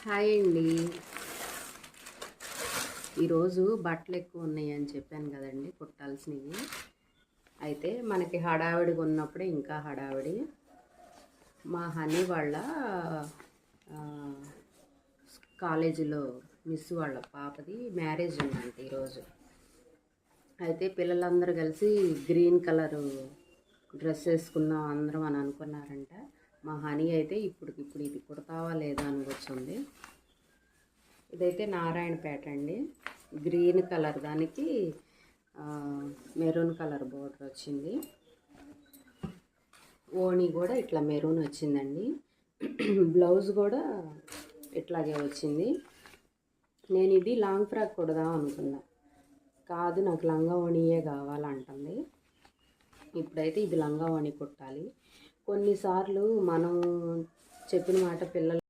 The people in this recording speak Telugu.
హాయ్ అండి. ఈరోజు బట్టలు ఎక్కువ ఉన్నాయి అని చెప్పాను కదండి కుట్టాల్సినవి. అయితే మనకి హడావిడిగా ఉన్నప్పుడే ఇంకా హడావిడి. మా హనీ వాళ్ళ కాలేజీలో మిస్ వాళ్ళ పాపది మ్యారేజ్ ఉందంట ఈరోజు. అయితే పిల్లలందరూ కలిసి గ్రీన్ కలరు డ్రెస్ వేసుకుందాం అందరం అని అనుకున్నారంట. మా హనీ అయితే ఇప్పుడు ఇది కుడతావా లేదా అని కూర్చుంది. ఇదైతే నారాయణపేట అండి. గ్రీన్ కలర్ దానికి మెరూన్ కలర్ బోర్డర్ వచ్చింది. ఓణి కూడా ఇట్లా మెరూన్ వచ్చిందండి. బ్లౌజ్ కూడా ఇట్లాగే వచ్చింది. నేను ఇది లాంగ్ ఫ్రాక్ కుడదాం అనుకున్నా, కాదు నాకు లంగా ఓణియే కావాలంటుంది. ఇప్పుడైతే ఇది లంగా ఓణి కుట్టాలి. కొన్నిసార్లు మనం చెప్పిన మాట పిల్లలు